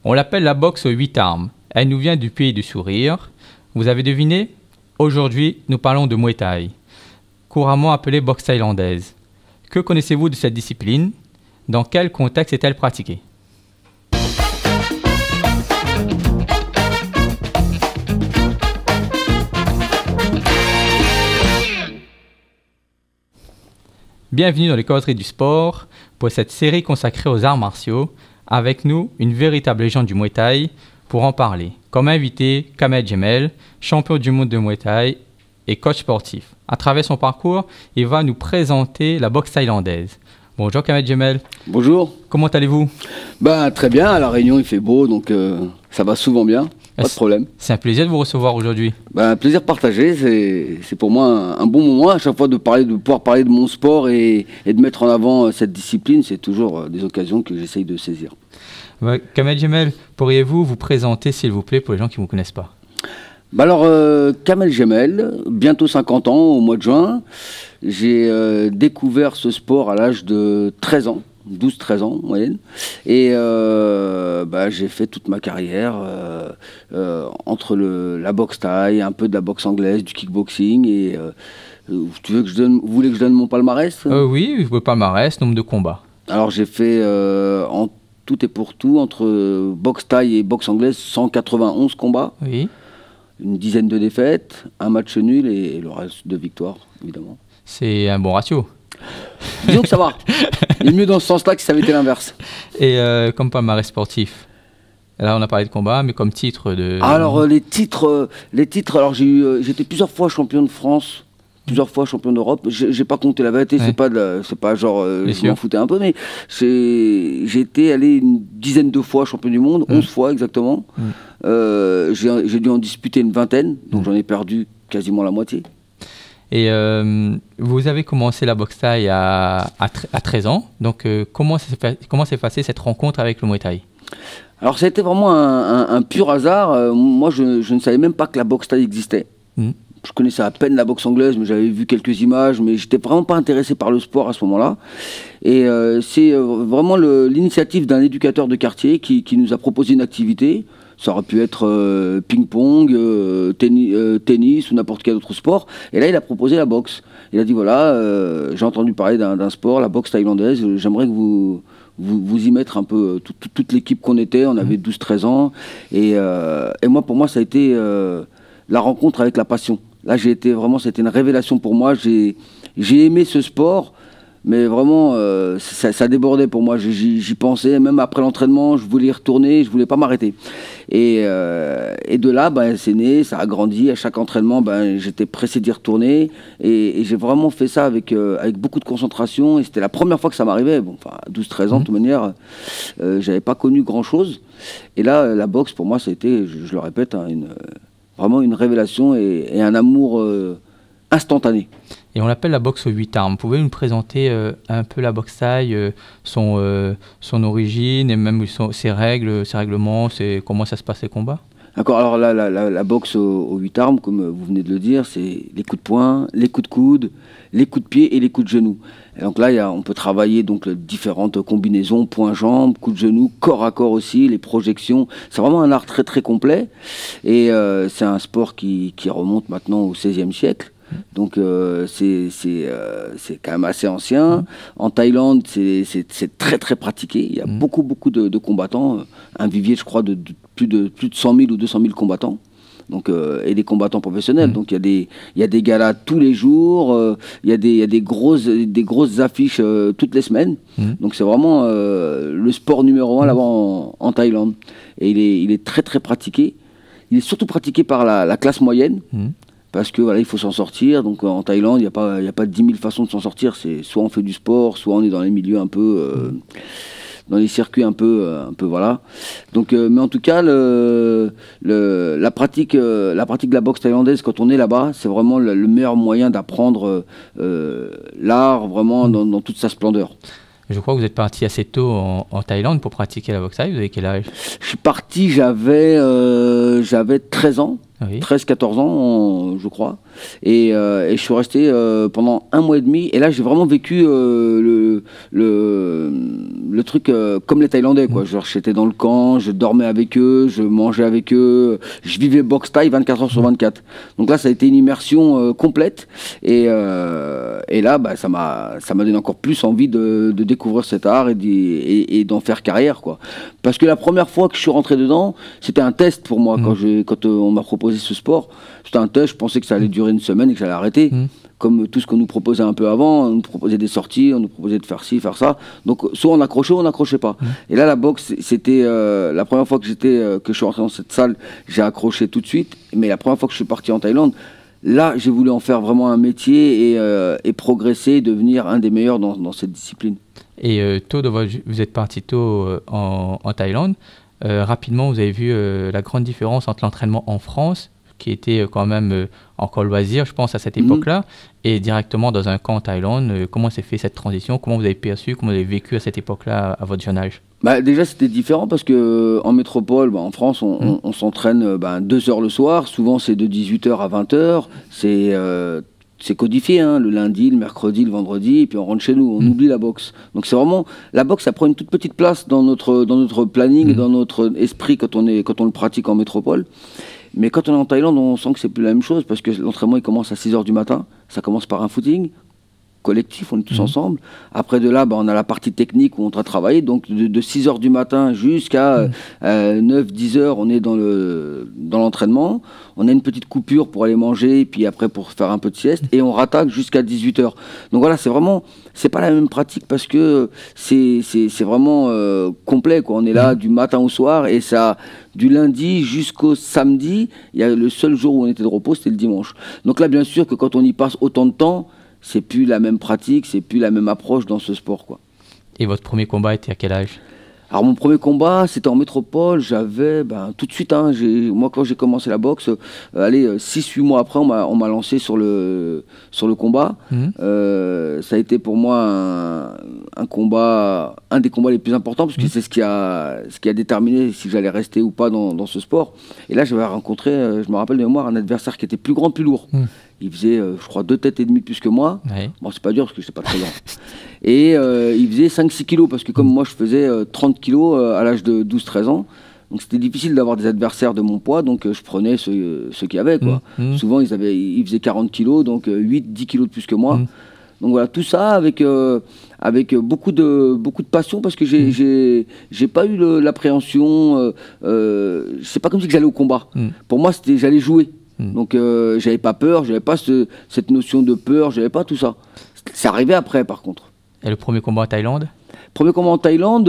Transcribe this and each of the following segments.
On l'appelle la boxe aux 8 armes. Elle nous vient du pays du sourire. Vous avez deviné? Aujourd'hui, nous parlons de Muay Thai, couramment appelée boxe thaïlandaise. Que connaissez-vous de cette discipline? Dans quel contexte est-elle pratiquée? Bienvenue dans les causeries du sport pour cette série consacrée aux arts martiaux. Avec nous, une véritable légende du Muay Thai pour en parler. Comme invité, Kamel Jemel, champion du monde de Muay Thai et coach sportif. À travers son parcours, il va nous présenter la boxe thaïlandaise. Bonjour Kamel Jemel. Bonjour. Comment allez-vous? Très bien, à La Réunion il fait beau, donc ça va souvent bien, pas de problème. C'est un plaisir de vous recevoir aujourd'hui. Un plaisir partagé, c'est pour moi un bon moment à chaque fois de pouvoir parler de mon sport et de mettre en avant cette discipline, c'est toujours des occasions que j'essaye de saisir. Kamel Jemel, pourriez-vous vous présenter s'il vous plaît pour les gens qui ne vous connaissent pas? Kamel Jemel, bientôt 50 ans au mois de juin. J'ai découvert ce sport à l'âge de 13 ans, 12-13 ans en moyenne. Et j'ai fait toute ma carrière entre la boxe thaï, un peu de la boxe anglaise, du kickboxing. Et vous voulez que je donne mon palmarès? Oui, votre palmarès, nombre de combats. Alors j'ai fait en tout et pour tout, entre boxe thaï et boxe anglaise, 191 combats. Oui. Une dizaine de défaites, un match nul et le reste de victoires, évidemment. C'est un bon ratio. Disons que ça va. Il est mieux dans ce sens-là que si ça avait été l'inverse. Et comme palmarès sportif, là on a parlé de combat, mais comme titre de... Alors les titres, alors j'étais plusieurs fois champion de France, plusieurs fois champion d'Europe. J'ai pas compté la vérité, c'est pas genre je m'en foutais un peu, mais j'ai été allé une dizaine de fois champion du monde, 11 fois exactement. J'ai dû en disputer une vingtaine, donc j'en ai perdu quasiment la moitié. Et vous avez commencé la boxe thaï à 13 ans, donc comment s'est passée cette rencontre avec le Muay Thai? Alors ça a été vraiment un pur hasard. Moi je ne savais même pas que la boxe thaï existait. Je connaissais à peine la boxe anglaise, mais j'avais vu quelques images, mais j'étais vraiment pas intéressé par le sport à ce moment-là. Et c'est vraiment l'initiative d'un éducateur de quartier qui nous a proposé une activité. Ça aurait pu être ping-pong, tennis ou n'importe quel autre sport. Et là, il a proposé la boxe. Il a dit, voilà, j'ai entendu parler d'un sport, la boxe thaïlandaise. J'aimerais que vous y mettre un peu toute l'équipe qu'on était. On avait 12-13 ans. Et moi, pour moi, ça a été la rencontre avec la passion. Là, c'était une révélation pour moi. J'ai aimé ce sport. Mais vraiment, ça débordait pour moi. J'y pensais, même après l'entraînement, je voulais y retourner, je voulais pas m'arrêter. Et de là, c'est né, ça a grandi. À chaque entraînement, j'étais pressé d'y retourner. Et j'ai vraiment fait ça avec beaucoup de concentration. Et c'était la première fois que ça m'arrivait. Bon, à 12-13 ans, de toute manière, j'avais pas connu grand-chose. Et là, la boxe, pour moi, ça a été, je le répète, vraiment une révélation et un amour instantané. Et on l'appelle la boxe aux 8 armes. Pouvez-vous nous présenter un peu la boxe thaï, son origine et même ses règles, ses règlements, comment ça se passe les combats? D'accord, alors la boxe aux 8 armes, comme vous venez de le dire, c'est les coups de poing, les coups de coude, les coups de pied et les coups de genoux. Et donc là, on peut travailler donc différentes combinaisons, poing-jambe, coups de genoux, corps à corps aussi, les projections. C'est vraiment un art très très complet. Et c'est un sport qui remonte maintenant au XVIe siècle. Donc c'est quand même assez ancien. En Thaïlande, c'est très très pratiqué. Il y a beaucoup de combattants. Un vivier, je crois, de plus de 100 000 ou 200 000 combattants. Donc, et des combattants professionnels. Donc il y a des galas tous les jours. Il y a des grosses affiches toutes les semaines. Donc c'est vraiment le sport numéro 1 là-bas en Thaïlande. Et il est très très pratiqué. Il est surtout pratiqué par la classe moyenne. Parce que voilà, il faut s'en sortir. Donc en Thaïlande, il n'y a pas 10 000 façons de s'en sortir. C'est soit on fait du sport, soit on est dans les milieux un peu, dans les circuits un peu voilà. Donc, mais en tout cas, la pratique de la boxe thaïlandaise quand on est là-bas, c'est vraiment le meilleur moyen d'apprendre l'art vraiment dans toute sa splendeur. Je crois que vous êtes parti assez tôt en Thaïlande pour pratiquer la boxe thaï. Vous avez quel âge? Je suis parti parti, j'avais 13 ans. Oui. 13-14 ans, je crois. Et je suis resté pendant 1 mois et demi. Et là, j'ai vraiment vécu le truc comme les Thaïlandais, quoi. Genre, j'étais dans le camp, je dormais avec eux, je mangeais avec eux, je vivais boxe thaï 24 heures sur 24. Donc là, ça a été une immersion complète. Et là, bah, ça m'a donné encore plus envie de découvrir cet art et d'en faire carrière, quoi. Parce que la première fois que je suis rentré dedans, c'était un test pour moi. Quand on m'a proposé ce sport, c'était un test, je pensais que ça allait durer une semaine et que j'allais arrêter. Comme tout ce qu'on nous proposait un peu avant, on nous proposait des sorties, on nous proposait de faire ci, faire ça. Donc soit on accrochait ou on n'accrochait pas. Et là, la boxe, c'était la première fois que je suis rentré dans cette salle, j'ai accroché tout de suite. Mais la première fois que je suis parti en Thaïlande, là, j'ai voulu en faire vraiment un métier et progresser, devenir un des meilleurs dans cette discipline. Et vous êtes parti tôt en Thaïlande. Rapidement, vous avez vu la grande différence entre l'entraînement en France, qui était quand même encore loisir, je pense, à cette époque-là, et directement dans un camp en Thaïlande. Comment s'est fait cette transition? Comment vous avez perçu, comment vous avez vécu à cette époque-là, à votre jeune âge? Bah, déjà, c'était différent parce qu'en métropole, bah, en France, on s'entraîne 2 heures le soir. Souvent, c'est de 18h à 20h. C'est codifié, hein, le lundi, le mercredi, le vendredi, et puis on rentre chez nous, on oublie la boxe. Donc c'est vraiment, la boxe, ça prend une toute petite place dans notre planning et dans notre esprit quand on le pratique en métropole. Mais quand on est en Thaïlande, on sent que c'est plus la même chose, parce que l'entraînement, il commence à 6h du matin. Ça commence par un footing collectif, on est tous ensemble. Après de là, bah, on a la partie technique où on doit travailler. Donc de 6h du matin jusqu'à 9-10h, on est dans l'entraînement. On a une petite coupure pour aller manger, et puis après pour faire un peu de sieste, et on rattaque jusqu'à 18h. Donc voilà, c'est pas la même pratique, parce que c'est vraiment complet, quoi. On est là du matin au soir, et ça, du lundi jusqu'au samedi. Il y a le seul jour où on était de repos, c'était le dimanche. Donc là, bien sûr que quand on y passe autant de temps, c'est plus la même pratique, c'est plus la même approche dans ce sport, quoi. Et votre premier combat était à quel âge? Alors mon premier combat, c'était en métropole. J'avais, tout de suite, hein, moi quand j'ai commencé la boxe, 6-8 mois après, on m'a lancé sur le combat. Ça a été pour moi un combat, un des combats les plus importants, parce que c'est ce qui a déterminé si j'allais rester ou pas dans ce sport. Et là, j'avais rencontré, je me rappelle de mémoire, un adversaire qui était plus grand, plus lourd. Il faisait, je crois, 2 têtes et demie plus que moi. Ouais. Bon, c'est pas dur parce que j'étais pas très grand. Et il faisait 5-6 kilos, parce que comme moi, je faisais 30 kilos à l'âge de 12-13 ans. Donc c'était difficile d'avoir des adversaires de mon poids, donc je prenais ceux qu'il y avait, quoi. Souvent, ils faisaient 40 kilos, donc 8-10 kilos de plus que moi. Donc voilà, tout ça avec beaucoup de passion, parce que j'ai pas eu l'appréhension. C'est pas comme si j'allais au combat. Pour moi, j'allais jouer. Donc j'avais pas peur, j'avais pas cette notion de peur, j'avais pas tout ça. C'est arrivé après, par contre. Et le premier combat en Thaïlande? Premier combat en Thaïlande,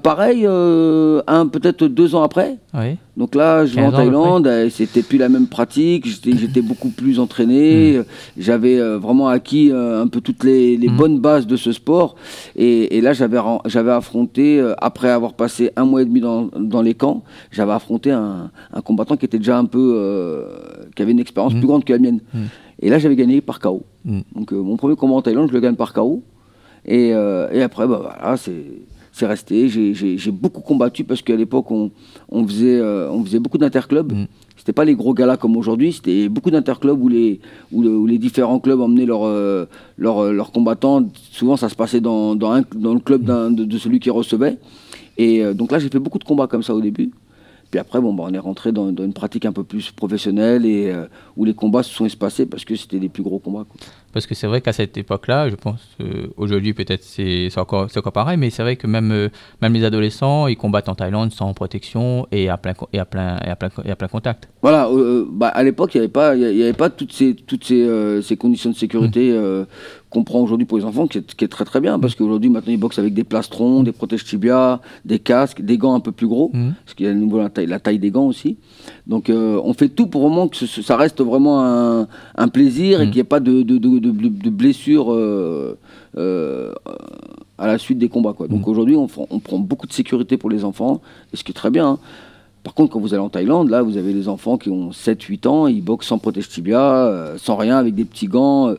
pareil, peut-être 2 ans après. Oui. Donc là, je vais en Thaïlande, c'était plus la même pratique, j'étais beaucoup plus entraîné, j'avais vraiment acquis un peu toutes les bonnes bases de ce sport. Et là, j'avais affronté, après avoir passé 1 mois et demi dans les camps, j'avais affronté un combattant qui était déjà un peu, qui avait une expérience plus grande que la mienne. Et là, j'avais gagné par KO. Donc mon premier combat en Thaïlande, je le gagne par KO. Et après, voilà, c'est resté. J'ai beaucoup combattu, parce qu'à l'époque, on faisait beaucoup d'interclubs. C'était pas les gros galas comme aujourd'hui, c'était beaucoup d'interclubs où les différents clubs emmenaient leurs combattants. Souvent, ça se passait dans le club de celui qui recevait. Et donc là, j'ai fait beaucoup de combats comme ça au début. Puis après, on est rentré dans une pratique un peu plus professionnelle, et où les combats se sont espacés, parce que c'était les plus gros combats, quoi. Parce que c'est vrai qu'à cette époque-là, je pense, aujourd'hui peut-être c'est encore pareil, mais c'est vrai que même les adolescents, ils combattent en Thaïlande sans protection et à plein contact. Voilà, à l'époque, il n'y avait pas toutes ces conditions de sécurité qu'on prend aujourd'hui pour les enfants, qui est très très bien, parce qu'aujourd'hui, maintenant, ils boxent avec des plastrons, des protèges tibias, des casques, des gants un peu plus gros, parce qu'il y a de nouveau la taille des gants aussi. Donc on fait tout pour vraiment que ça reste vraiment un plaisir, et qu'il n'y ait pas de blessures à la suite des combats, quoi. Donc aujourd'hui, on prend beaucoup de sécurité pour les enfants, et ce qui est très bien, hein. Par contre, quand vous allez en Thaïlande, là, vous avez les enfants qui ont 7-8 ans, ils boxent sans protège tibia, sans rien, avec des petits gants,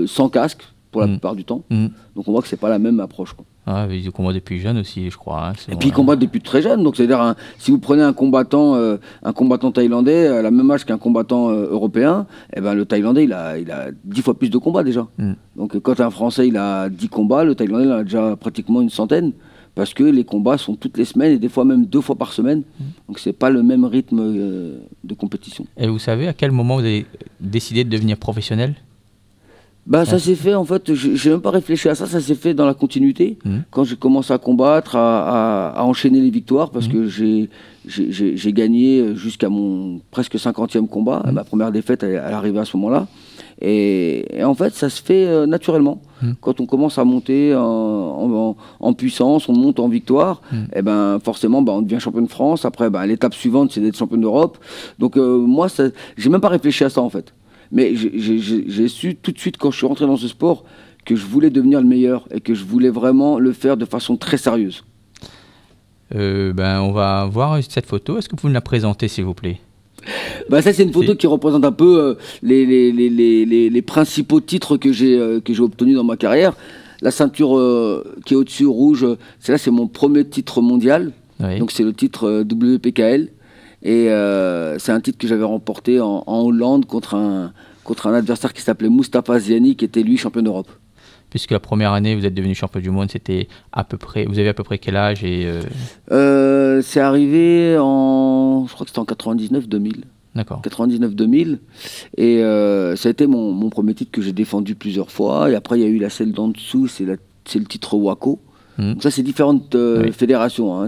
sans casque, pour la plupart du temps. Donc on voit que c'est pas la même approche, quoi. Ah, ils combattent depuis jeune aussi, je crois. Hein, et puis ils combattent depuis très jeune. Donc c'est-à-dire, si vous prenez un combattant thaïlandais à la même âge qu'un combattant européen, eh ben, le Thaïlandais, il a 10 fois plus de combats déjà. Donc quand un Français il a 10 combats, le Thaïlandais il en a déjà pratiquement une centaine. Parce que les combats sont toutes les semaines et des fois même 2 fois par semaine. Donc c'est pas le même rythme de compétition. Et vous savez à quel moment vous avez décidé de devenir professionnel? Bah, ça s'est fait, en fait, j'ai même pas réfléchi à ça, ça s'est fait dans la continuité. Quand j'ai commencé à combattre, à enchaîner les victoires, parce que j'ai gagné jusqu'à mon presque 50e combat. Ma première défaite, elle arrivait à ce moment-là. Et en fait, ça se fait naturellement. Quand on commence à monter en puissance, on monte en victoire, et ben forcément, on devient champion de France. Après, l'étape suivante, c'est d'être champion d'Europe. Donc moi, j'ai même pas réfléchi à ça, en fait. Mais j'ai su tout de suite, quand je suis rentré dans ce sport, que je voulais devenir le meilleur et que je voulais vraiment le faire de façon très sérieuse. On va voir cette photo. Est-ce que vous pouvez me la présenter, s'il vous plaît? Ça, c'est une photo qui représente un peu les principaux titres que j'ai obtenus dans ma carrière. La ceinture qui est au-dessus, rouge, c'est mon premier titre mondial. Oui. Donc c'est le titre WPKL. Et c'est un titre que j'avais remporté en Hollande contre un adversaire qui s'appelait Moustapha Ziani, qui était lui champion d'Europe. Puisque la première année, vous êtes devenu champion du monde, c'était à peu près. Vous avez à peu près quel âge c'est arrivé je crois que c'était en 99-2000. D'accord. 99-2000. Et ça a été mon premier titre que j'ai défendu plusieurs fois. Et après, il y a eu celle d'en dessous, c'est le titre WACO. Donc ça, c'est différentes fédérations. Hein.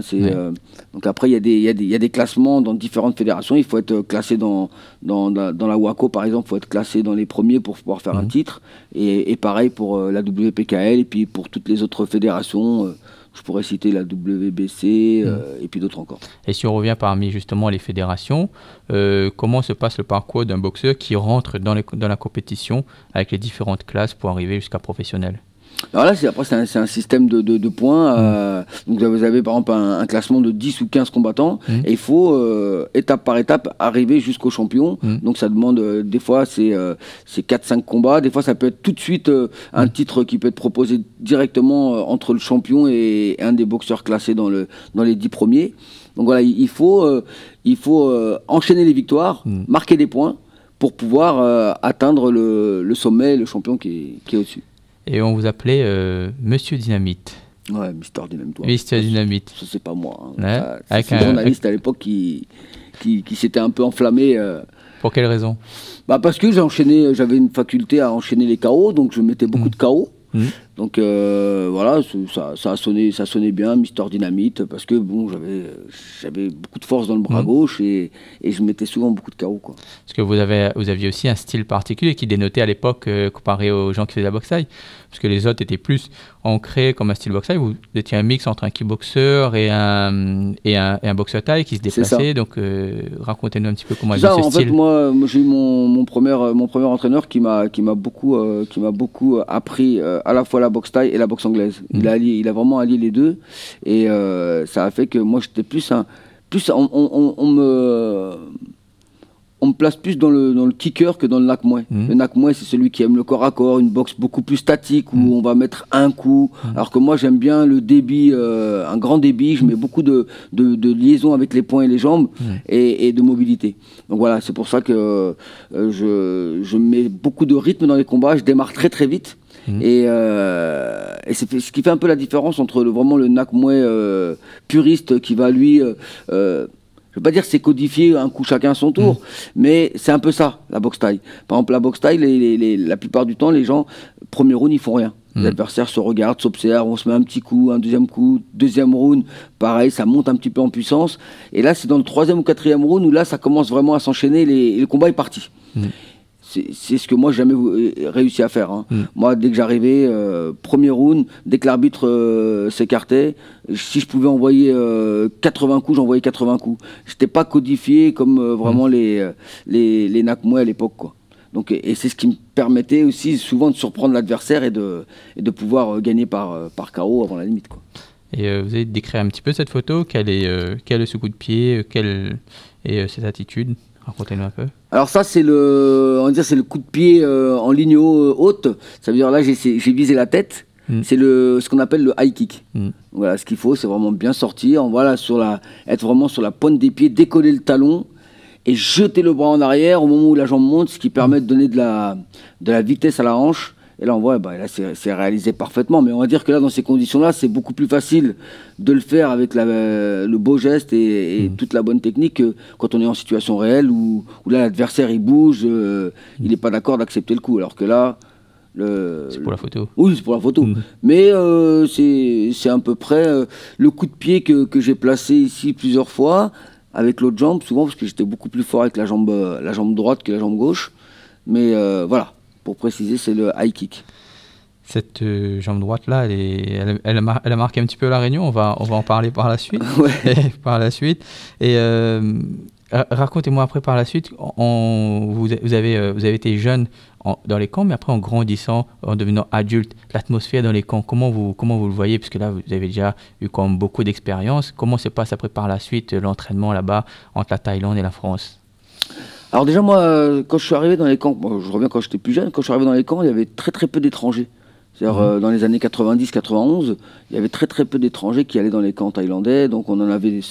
Donc après, il y a des classements dans différentes fédérations. Il faut être classé dans la WACO, par exemple. Il faut être classé dans les premiers pour pouvoir faire un titre. Et pareil pour la WPKL et puis pour toutes les autres fédérations. Je pourrais citer la WBC et puis d'autres encore. Et si on revient parmi justement les fédérations, comment se passe le parcours d'un boxeur qui rentre dans la compétition avec les différentes classes pour arriver jusqu'à professionnel? Alors là, c'est un système de points. Donc vous avez par exemple un classement de 10 ou 15 combattants et il faut étape par étape arriver jusqu'au champion. Donc ça demande, des fois c'est 4-5 combats, des fois ça peut être tout de suite un titre qui peut être proposé directement entre le champion et un des boxeurs classés dans les 10 premiers. Donc voilà, il faut enchaîner les victoires, marquer des points pour pouvoir atteindre le sommet, le champion qui est au-dessus. Et on vous appelait Monsieur Dynamite. Ouais, Mister Dynamite. Mister Dynamite. Ça, c'est pas moi. Hein. Ouais. C'est un journaliste à l'époque qui s'était un peu enflammé. Pour quelle raison? Parce que j'avais une faculté à enchaîner les KO, donc je mettais beaucoup de KO. Donc voilà, ça sonnait bien, Mister Dynamite, parce que bon, j'avais beaucoup de force dans le bras gauche et je mettais souvent beaucoup de KO, quoi. Parce que vous aviez aussi un style particulier qui dénotait à l'époque comparé aux gens qui faisaient la boxe thaï, parce que les autres étaient plus ancrés comme un style boxe thaï. Vous étiez un mix entre un kickboxer et un boxeur thaï qui se déplaçait. Donc racontez-nous un petit peu comment est ce style. En fait, moi j'ai eu mon premier entraîneur qui m'a beaucoup appris à la fois la boxe thaï et la boxe anglaise. Il a vraiment allié les deux et ça a fait que moi j'étais on me place plus dans le kicker que dans le nakmoué. Le nakmoué, c'est celui qui aime le corps à corps, une boxe beaucoup plus statique où on va mettre un coup. Alors que moi, j'aime bien le débit, un grand débit. Je mets beaucoup de liaison avec les poings et les jambes et de mobilité. Donc voilà, c'est pour ça que je mets beaucoup de rythme dans les combats. Je démarre très très vite. Et c'est ce qui fait un peu la différence entre vraiment le nakmoué puriste qui va lui... je ne veux pas dire c'est codifié un coup chacun à son tour, mais c'est un peu ça, la boxe thaï. Par exemple, la boxe thaï, la plupart du temps, les gens, premier round, ils font rien. Les adversaires se regardent, s'observent, on se met un petit coup, un deuxième coup, deuxième round, pareil, ça monte un petit peu en puissance. Et là, c'est dans le troisième ou quatrième round où là, ça commence vraiment à s'enchaîner et le combat est parti. C'est ce que moi, j'ai jamais réussi à faire. Hein. Moi, dès que j'arrivais, premier round, dès que l'arbitre s'écartait, si je pouvais envoyer 80 coups, j'envoyais 80 coups. Je n'étais pas codifié comme vraiment les nakmoué à l'époque, quoi. Donc, et c'est ce qui me permettait aussi souvent de surprendre l'adversaire et de pouvoir gagner par KO avant la limite, quoi. Et vous avez décrit un petit peu cette photo, quel est ce coup de pied, et cette attitude? Racontez-nous un peu. Alors ça, c'est le coup de pied en ligne haute. Ça veut dire là, j'ai visé la tête. c'est ce qu'on appelle le high kick. Voilà, ce qu'il faut, c'est vraiment bien sortir, voilà, être vraiment sur la pointe des pieds, décoller le talon et jeter le bras en arrière au moment où la jambe monte, ce qui permet de donner de la vitesse à la hanche. Et là, on voit, là, c'est réalisé parfaitement. Mais on va dire que là, dans ces conditions-là, c'est beaucoup plus facile de le faire avec le beau geste et toute la bonne technique que quand on est en situation réelle où là, l'adversaire, il bouge, il n'est pas d'accord d'accepter le coup. Alors que là... c'est pour la photo. Oui, c'est pour la photo. Mais c'est à peu près le coup de pied que j'ai placé ici plusieurs fois avec l'autre jambe, souvent parce que j'étais beaucoup plus fort avec la jambe droite que la jambe gauche. Mais voilà. Pour préciser, c'est le high kick. Cette jambe droite-là, elle a marqué un petit peu la Réunion. On va en parler par la suite. Par la suite. Et racontez-moi après par la suite. Vous avez été jeune dans les camps, mais après en grandissant, en devenant adulte, l'atmosphère dans les camps, comment vous le voyez? Parce que là, vous avez déjà eu quand même beaucoup d'expérience. Comment se passe après par la suite l'entraînement là-bas entre la Thaïlande et la France? Alors déjà, moi, quand je suis arrivé dans les camps, je reviens quand j'étais plus jeune, quand je suis arrivé dans les camps, il y avait très très peu d'étrangers. C'est-à-dire dans les années 90-91, il y avait très très peu d'étrangers qui allaient dans les camps thaïlandais, donc on en avait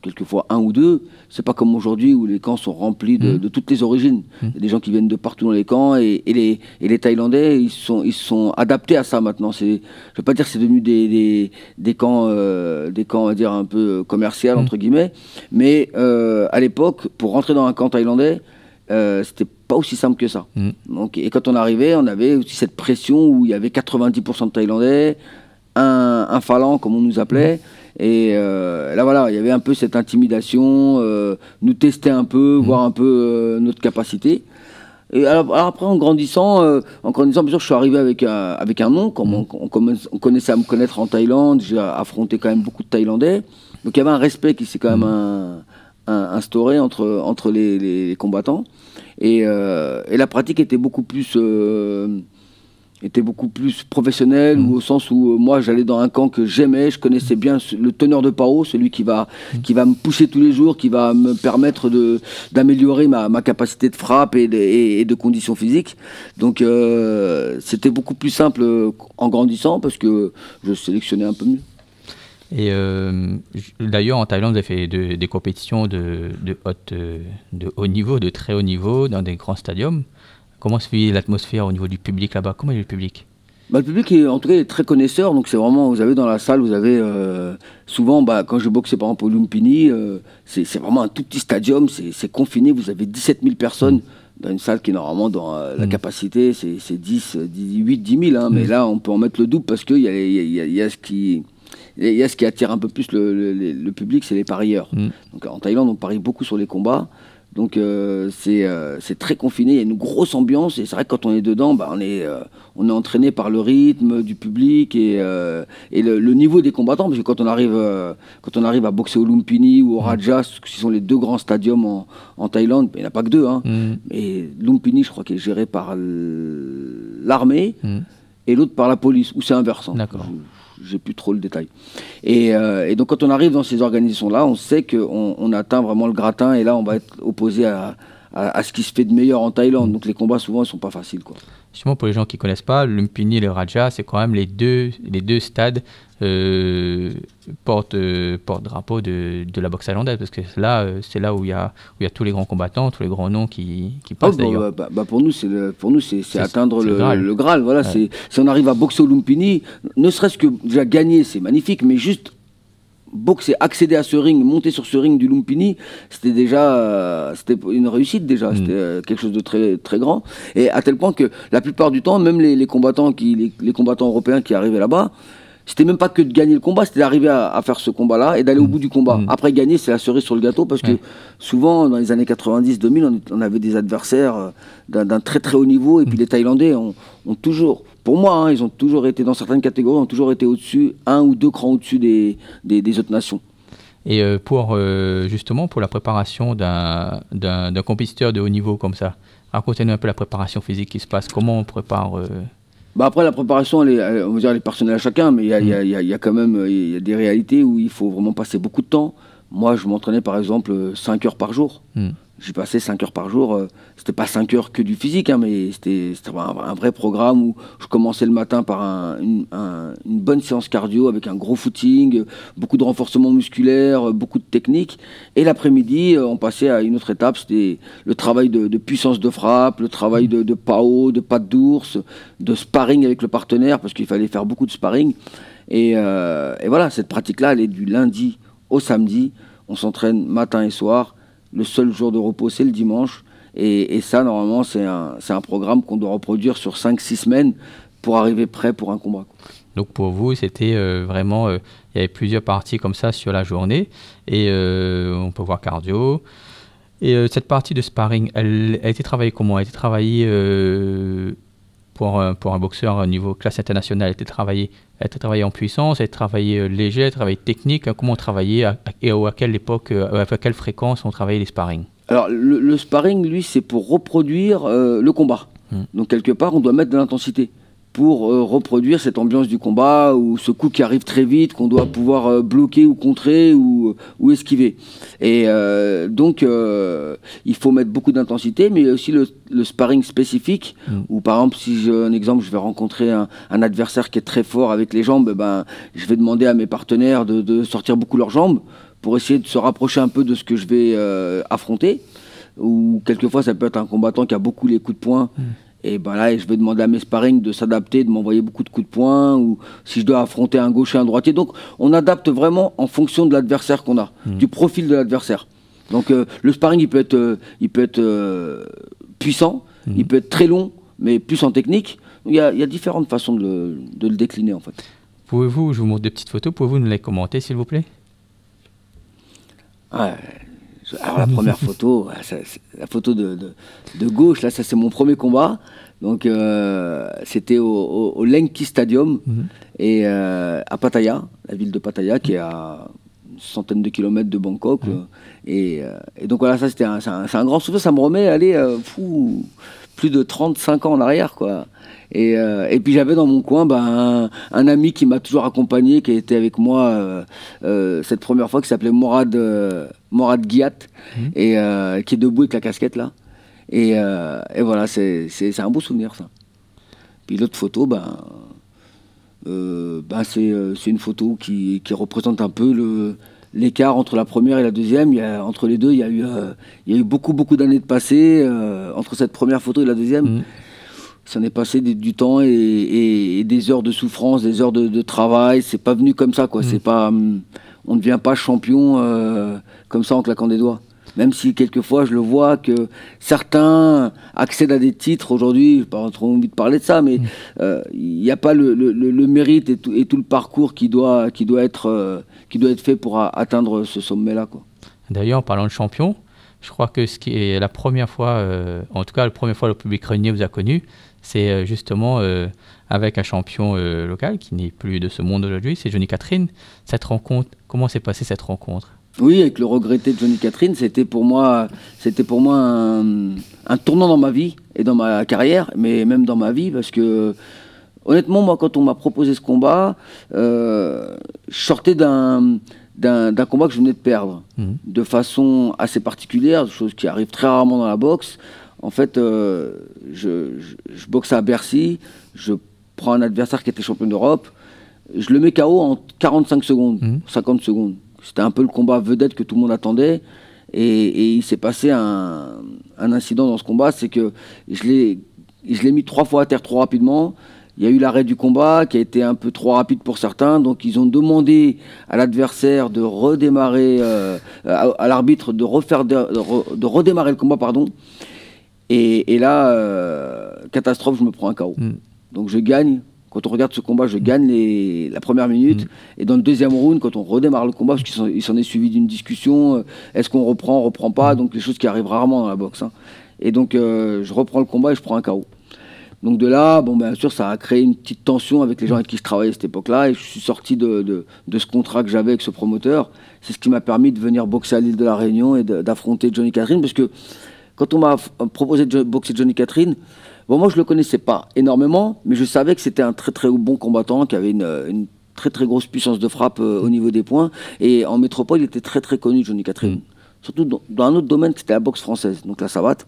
quelquefois un ou deux. C'est pas comme aujourd'hui où les camps sont remplis de toutes les origines. Il y a des gens qui viennent de partout dans les camps et les Thaïlandais, ils sont adaptés à ça maintenant. Je veux pas dire que c'est devenu des camps, on va dire un peu commercial entre guillemets, mais à l'époque, pour rentrer dans un camp thaïlandais, c'était pas aussi simple que ça. Donc, et quand on arrivait, on avait aussi cette pression où il y avait 90% de Thaïlandais, un Phalang comme on nous appelait. Et là, voilà, il y avait un peu cette intimidation, nous tester un peu, voir un peu notre capacité. Et alors après, en grandissant, bien sûr, je suis arrivé avec un nom. Comme on connaissait à me connaître en Thaïlande, j'ai affronté quand même beaucoup de Thaïlandais. Donc il y avait un respect qui s'est quand même instauré entre les combattants. Et la pratique était beaucoup plus professionnelle, ou au sens où moi j'allais dans un camp que j'aimais, je connaissais bien le teneur de Pao, celui qui va me pousser tous les jours, qui va me permettre d'améliorer ma capacité de frappe et de conditions physiques. Donc c'était beaucoup plus simple en grandissant parce que je sélectionnais un peu mieux. Et d'ailleurs, en Thaïlande, vous avez fait des compétitions de haut niveau, de très haut niveau, dans des grands stadiums. Comment se vit l'atmosphère au niveau du public là-bas? Comment est le public? Le public est en tout cas est très connaisseur, donc c'est vraiment, vous avez dans la salle, vous avez souvent, quand je boxais par exemple au Lumpini, c'est vraiment un tout petit stadium, c'est confiné, vous avez 17 000 personnes dans une salle qui est normalement dans la capacité, c'est 8, 10 000, hein, mais là on peut en mettre le double parce qu'il y a ce qui attire un peu plus le public, c'est les parieurs. Donc en Thaïlande, on parie beaucoup sur les combats. Donc c'est très confiné, il y a une grosse ambiance et c'est vrai que quand on est dedans, on est entraîné par le rythme du public et le niveau des combattants, parce que quand on arrive à boxer au Lumpini ou au Raja, qui sont les deux grands stadiums en Thaïlande, il n'y en a pas que deux, hein, et Lumpini je crois qu'il est géré par l'armée et l'autre par la police, ou c'est inversant. D'accord. J'ai plus trop le détail. Et donc quand on arrive dans ces organisations-là, on sait qu'on atteint vraiment le gratin et là on va être opposé à ce qui se fait de meilleur en Thaïlande. Donc les combats souvent ils sont pas faciles, quoi. Justement, pour les gens qui ne connaissent pas, le Lumpini et le Raja, c'est quand même les deux stades porte-drapeau de la boxe thaïlandaise, parce que là, c'est là où il y a tous les grands combattants, tous les grands noms qui passent d'ailleurs. Pour nous, c'est atteindre le Graal. Voilà, ouais. Si on arrive à boxer au Lumpini, ne serait-ce que déjà gagner, c'est magnifique, mais juste boxer, accéder à ce ring, monter sur ce ring du Lumpini, c'était déjà une réussite déjà, c'était quelque chose de très très grand. Et à tel point que la plupart du temps, même les combattants européens qui arrivaient là-bas, c'était même pas que de gagner le combat, c'était d'arriver à faire ce combat-là et d'aller au bout du combat. Après, gagner, c'est la cerise sur le gâteau, parce que souvent, dans les années 90-2000, on avait des adversaires d'un très très haut niveau, et puis les Thaïlandais ont toujours, pour moi, hein, ils ont toujours été, dans certaines catégories, ont toujours été au-dessus, un ou deux crans au-dessus des autres nations. Et justement, pour la préparation d'un compétiteur de haut niveau comme ça, racontez-nous un peu la préparation physique qui se passe, comment on prépare après, la préparation, on va dire, elle est personnelle à chacun, mais il y a quand même des réalités où il faut vraiment passer beaucoup de temps. Moi, je m'entraînais par exemple 5 heures par jour. J'y passais 5 heures par jour. C'était pas 5 heures que du physique, hein, mais c'était un vrai programme où je commençais le matin par une bonne séance cardio avec un gros footing, beaucoup de renforcement musculaire, beaucoup de technique. Et l'après-midi, on passait à une autre étape, c'était le travail de puissance de frappe, le travail de PAO, de patte d'ours, de sparring avec le partenaire, parce qu'il fallait faire beaucoup de sparring. Et voilà, cette pratique-là, elle est du lundi au samedi. On s'entraîne matin et soir. Le seul jour de repos, c'est le dimanche. Et ça, normalement, c'est un programme qu'on doit reproduire sur 5-6 semaines pour arriver prêt pour un combat. Donc pour vous, c'était vraiment... il y avait plusieurs parties comme ça sur la journée. Et on peut voir cardio. Et cette partie de sparring, elle a été travaillée comment? Elle a été travaillée pour un boxeur au niveau classe internationale. Elle a été travaillée en puissance, elle a été travaillée léger, elle a été travaillée technique. Comment on travaillait et à quelle époque, à quelle fréquence on travaillait les sparring? Alors le sparring, lui, c'est pour reproduire le combat. Donc quelque part, on doit mettre de l'intensité pour reproduire cette ambiance du combat ou ce coup qui arrive très vite, qu'on doit pouvoir bloquer ou contrer ou esquiver. Et donc, il faut mettre beaucoup d'intensité, mais aussi le sparring spécifique, où par exemple, si j'ai un exemple, je vais rencontrer un adversaire qui est très fort avec les jambes, ben, je vais demander à mes partenaires de sortir beaucoup leurs jambes pour essayer de se rapprocher un peu de ce que je vais affronter. Ou quelquefois, ça peut être un combattant qui a beaucoup les coups de poing. Et ben là, je vais demander à mes sparring de s'adapter, de m'envoyer beaucoup de coups de poing, ou si je dois affronter un gaucher, un droitier. Donc, on adapte vraiment en fonction de l'adversaire qu'on a, du profil de l'adversaire. Donc, le sparring, il peut être puissant, il peut être très long, mais plus en technique. Il y a différentes façons de le décliner, en fait. Pouvez-vous, je vous montre des petites photos, pouvez-vous nous les commenter, s'il vous plaît? Ouais. Alors la première photo, la photo de gauche, là, ça c'est mon premier combat. Donc c'était au Lenki Stadium et à Pattaya, la ville de Pattaya qui est à une centaine de kilomètres de Bangkok. Et donc voilà, ça c'était c'est un grand souvenir, ça me remet plus de 35 ans en arrière, quoi. Et puis j'avais dans mon coin un ami qui m'a toujours accompagné, qui a été avec moi cette première fois, qui s'appelait Morad Guiat, et qui est debout avec la casquette là. Et voilà, c'est un beau souvenir, ça. Puis l'autre photo, c'est une photo qui représente un peu l'écart entre la première et la deuxième. Entre les deux, il y a eu beaucoup d'années de passé entre cette première photo et la deuxième. Ça en est passé du temps et des heures de souffrance, des heures de travail. C'est pas venu comme ça, quoi. C'est pas, on ne devient pas champion comme ça en claquant des doigts. Même si quelquefois je le vois que certains accèdent à des titres aujourd'hui, j'ai pas trop envie de parler de ça, mais il n'y a pas le mérite et tout le parcours qui doit être fait pour atteindre ce sommet-là, quoi. D'ailleurs, en parlant de champion, je crois que ce qui est la première fois, en tout cas la première fois le public réuni vous a connu, c'est justement avec un champion local qui n'est plus de ce monde aujourd'hui, c'est Johnny Catherine. Cette rencontre, comment s'est passée cette rencontre? Oui, avec le regretté Johnny Catherine, c'était pour moi un tournant dans ma vie et dans ma carrière, mais même dans ma vie, parce que honnêtement, moi, quand on m'a proposé ce combat, je sortais d'un combat que je venais de perdre, de façon assez particulière, chose qui arrive très rarement dans la boxe. En fait, je boxe à Bercy, je prends un adversaire qui était champion d'Europe, je le mets KO en 45 secondes, 50 secondes. C'était un peu le combat vedette que tout le monde attendait. Et il s'est passé un incident dans ce combat, c'est que je l'ai mis 3 fois à terre trop rapidement. Il y a eu l'arrêt du combat qui a été un peu trop rapide pour certains. Donc ils ont demandé à l'adversaire de redémarrer, à l'arbitre de redémarrer le combat, pardon. Et là, catastrophe, je me prends un KO. Donc je gagne. Quand on regarde ce combat, je gagne la première minute. Et dans le deuxième round, quand on redémarre le combat, parce qu'il s'en est suivi d'une discussion, est-ce qu'on reprend pas, donc les choses qui arrivent rarement dans la boxe. Hein. Et donc je reprends le combat et je prends un KO. Donc de là, bien sûr, ça a créé une petite tension avec les gens avec qui je travaillais à cette époque-là. Et je suis sorti de ce contrat que j'avais avec ce promoteur. C'est ce qui m'a permis de venir boxer à l'île de la Réunion et d'affronter Johnny Catherine. Parce que quand on m'a proposé de boxer Johnny Catherine, moi, je ne le connaissais pas énormément, mais je savais que c'était un très très bon combattant, qui avait une très très grosse puissance de frappe au niveau des points. Et en métropole, il était très très connu, Johnny Catherine. surtout dans un autre domaine, c'était la boxe française, donc la savate.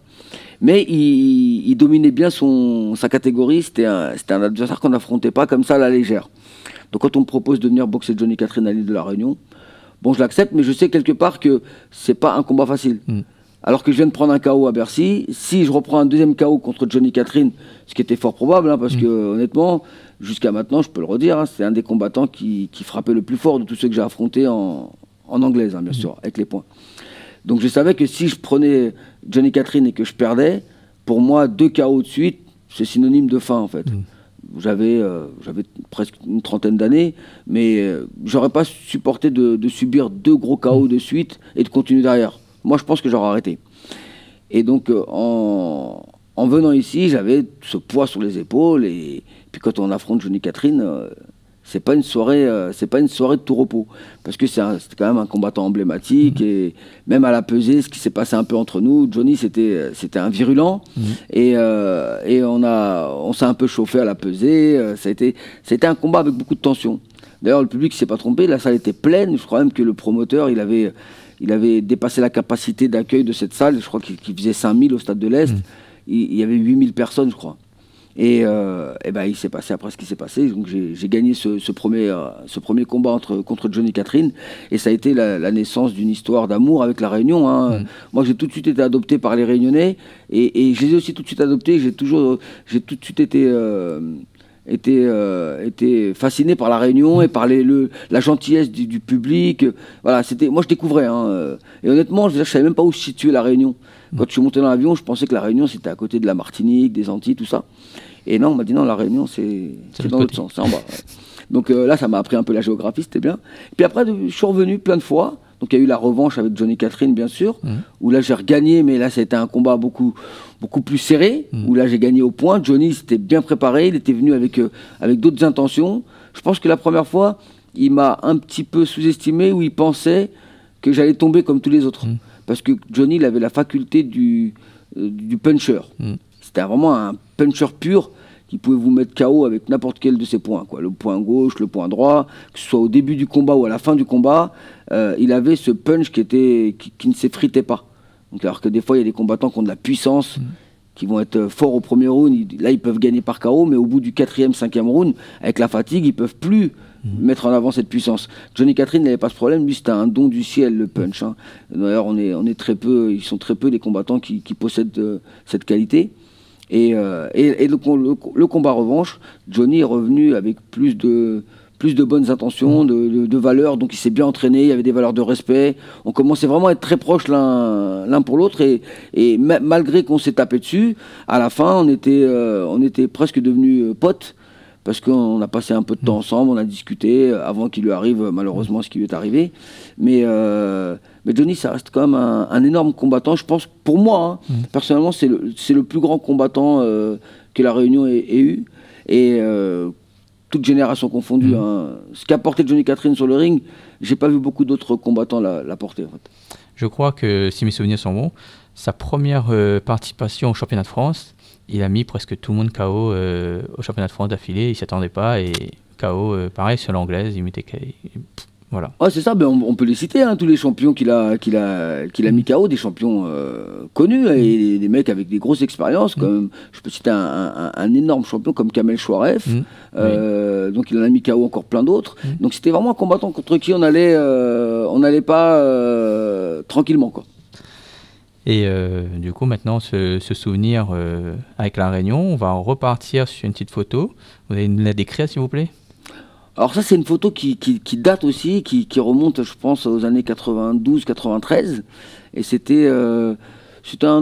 Mais il dominait bien sa catégorie. C'était un adversaire qu'on n'affrontait pas comme ça à la légère. Donc quand on me propose de venir boxer Johnny Catherine à l'île de la Réunion, bon, je l'accepte, mais je sais quelque part que c'est pas un combat facile. Alors que je viens de prendre un KO à Bercy, si je reprends un deuxième KO contre Johnny Catherine, ce qui était fort probable, hein, parce que honnêtement, jusqu'à maintenant, je peux le redire, hein, c'est un des combattants qui frappait le plus fort de tous ceux que j'ai affrontés en anglaise, hein, bien sûr, avec les points. Donc je savais que si je prenais Johnny Catherine et que je perdais, pour moi, 2 KO de suite, c'est synonyme de fin en fait. J'avais presque une trentaine d'années, mais j'aurais pas supporté de subir 2 gros KO de suite et de continuer derrière. Moi, je pense que j'aurais arrêté. Et donc, en venant ici, j'avais ce poids sur les épaules. Et puis, quand on affronte Johnny Catherine, c'est pas une soirée de tout repos. Parce que c'était quand même un combattant emblématique. Et même à la pesée, ce qui s'est passé un peu entre nous, Johnny, c'était un virulent. Et on s'est un peu chauffé à la pesée. C'était un combat avec beaucoup de tension. D'ailleurs, le public ne s'est pas trompé. La salle était pleine. Je crois même que le promoteur, il avait dépassé la capacité d'accueil de cette salle. Je crois qu'il faisait 5000 au Stade de l'Est. Il y avait 8000 personnes, je crois. Et ben, il s'est passé après ce qui s'est passé. Donc j'ai gagné ce premier combat contre Johnny Catherine. Et ça a été la naissance d'une histoire d'amour avec la Réunion. Hein. Moi, j'ai tout de suite été adopté par les Réunionnais. Et je les ai aussi tout de suite adoptés. J'ai tout de suite été fasciné par la Réunion et par la gentillesse du public. Voilà, moi je découvrais. Hein, et honnêtement, je savais même pas où se situait la Réunion. Quand je suis monté dans l'avion, je pensais que la Réunion c'était à côté de la Martinique, des Antilles, tout ça. Et non, on m'a dit non, la Réunion c'est dans l'autre sens, c'est en bas. Ouais. Donc là, ça m'a appris un peu la géographie, c'était bien. Et puis après, je suis revenu plein de fois. Donc il y a eu la revanche avec Johnny Catherine, bien sûr, où là j'ai regagné, mais là c'était un combat beaucoup plus serré, où là j'ai gagné au point. Johnny s'était bien préparé, il était venu avec d'autres intentions. Je pense que la première fois, il m'a un petit peu sous-estimé, où il pensait que j'allais tomber comme tous les autres. Parce que Johnny, il avait la faculté du puncher. C'était vraiment un puncher pur, qui pouvait vous mettre KO avec n'importe quel de ses points, quoi. Le point gauche, le point droit, que ce soit au début du combat ou à la fin du combat, il avait ce punch qui ne s'effritait pas. Donc, alors que des fois, il y a des combattants qui ont de la puissance, qui vont être forts au premier round, là ils peuvent gagner par KO, mais au bout du 4e, 5e round, avec la fatigue, ils peuvent plus mettre en avant cette puissance. Johnny Catherine n'avait pas ce problème, lui c'était un don du ciel, le punch. Hein. D'ailleurs, ils sont très peu les combattants qui possèdent cette qualité. Et le combat revanche, Johnny est revenu avec plus de bonnes intentions, de valeurs, donc il s'est bien entraîné, il y avait des valeurs de respect, on commençait vraiment à être très proches l'un pour l'autre, et malgré qu'on s'est tapé dessus, à la fin on était presque devenus potes, parce qu'on a passé un peu de temps ensemble, on a discuté, avant qu'il lui arrive malheureusement ce qui lui est arrivé, mais Johnny, ça reste quand même un énorme combattant. Je pense, pour moi, hein, personnellement, c'est le plus grand combattant que la Réunion ait eu. Et toute génération confondue. Hein. Ce qu'a porté Johnny Catherine sur le ring, j'ai pas vu beaucoup d'autres combattants la porter. En fait. Je crois que, si mes souvenirs sont bons, sa première participation au championnat de France, il a mis presque tout le monde KO au championnat de France d'affilée. Il ne s'y attendait pas. Et KO, pareil, sur l'anglaise, il mettait KO. Voilà. Ouais, c'est ça, ben on peut les citer, hein, tous les champions qu'il a mis KO, des champions connus, et des mecs avec des grosses expériences. Comme, je peux citer un énorme champion comme Kamel Chouaref, donc il en a mis KO encore plein d'autres. Donc c'était vraiment un combattant contre qui on n'allait pas tranquillement, quoi. Et du coup, maintenant, ce souvenir avec la Réunion, on va repartir sur une petite photo. Vous allez nous la décrire, s'il vous plaît ? Alors ça, c'est une photo qui date aussi, qui remonte, je pense, aux années 92-93. Et c'était un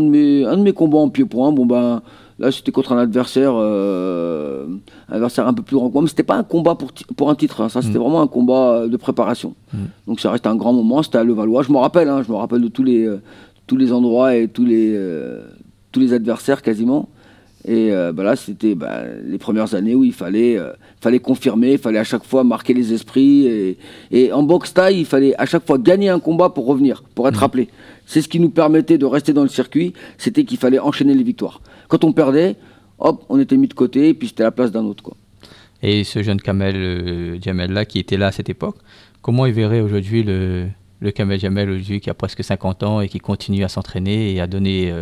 de mes combats en pied-point. Bon ben, là, c'était contre un adversaire un peu plus grand que moi. Mais c'était pas un combat pour un titre. Hein. Ça, c'était vraiment un combat de préparation. Donc ça reste un grand moment. C'était à Levallois. Je me rappelle de tous les endroits et tous les adversaires quasiment. Et là, c'était les premières années où il fallait confirmer, il fallait à chaque fois marquer les esprits. Et en boxe taille, il fallait à chaque fois gagner un combat pour revenir, pour être rappelé. C'est ce qui nous permettait de rester dans le circuit, c'était qu'il fallait enchaîner les victoires. Quand on perdait, hop, on était mis de côté, et puis c'était à la place d'un autre, quoi. Et ce jeune Kamel Djamel là, qui était là à cette époque, comment il verrait aujourd'hui le Kamel Jamel aujourd'hui qui a presque 50 ans et qui continue à s'entraîner et à donner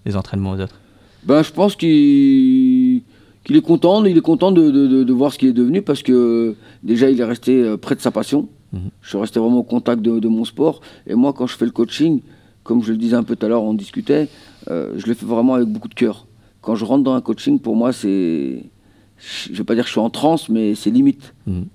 des entraînements aux autres? Ben, je pense qu'il est content, de voir ce qu'il est devenu parce que déjà il est resté près de sa passion. Je suis resté vraiment au contact de mon sport. Et moi, quand je fais le coaching, comme je le disais un peu tout à l'heure, on discutait, je le fais vraiment avec beaucoup de cœur. Quand je rentre dans un coaching, pour moi, c'est... Je ne vais pas dire que je suis en transe, mais c'est limite.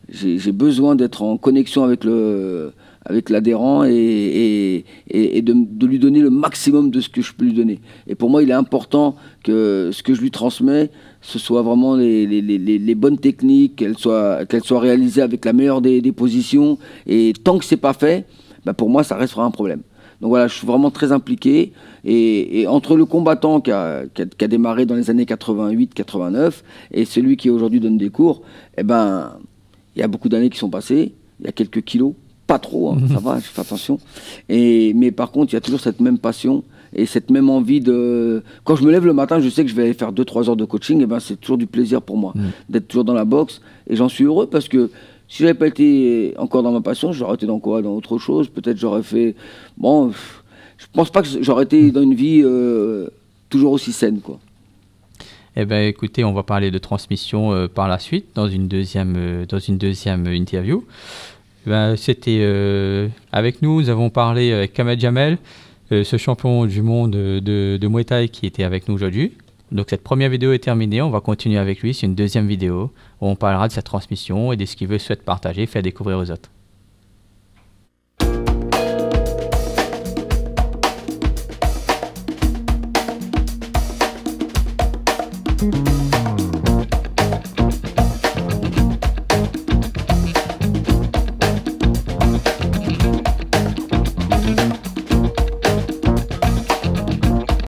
J'ai besoin d'être en connexion avec l'adhérent et de lui donner le maximum de ce que je peux lui donner. Et pour moi, il est important que ce que je lui transmets, ce soit vraiment les bonnes techniques, qu'elles soient réalisées avec la meilleure des positions. Et tant que ce n'est pas fait, ben pour moi, ça restera un problème. Donc voilà, je suis vraiment très impliqué. Et entre le combattant qui a démarré dans les années 88-89 et celui qui aujourd'hui donne des cours, eh ben, il y a beaucoup d'années qui sont passées, il y a quelques kilos, pas trop, hein, ça va, je fais attention. Mais par contre, il y a toujours cette même passion et cette même envie de... Quand je me lève le matin, je sais que je vais aller faire 2-3 heures de coaching, et ben, c'est toujours du plaisir pour moi d'être toujours dans la boxe. Et j'en suis heureux parce que si j'avais pas été encore dans ma passion, j'aurais été dans quoi? Dans autre chose. Peut-être j'aurais fait... Bon, je pense pas que j'aurais été dans une vie toujours aussi saine, quoi. Eh bien, écoutez, on va parler de transmission par la suite, dans une deuxième interview. C'était avec nous avons parlé avec Kamel Jamel, ce champion du monde de Muay Thai qui était avec nous aujourd'hui. Donc cette première vidéo est terminée, on va continuer avec lui, c'est une deuxième vidéo où on parlera de sa transmission et de ce qu'il souhaite partager, faire découvrir aux autres.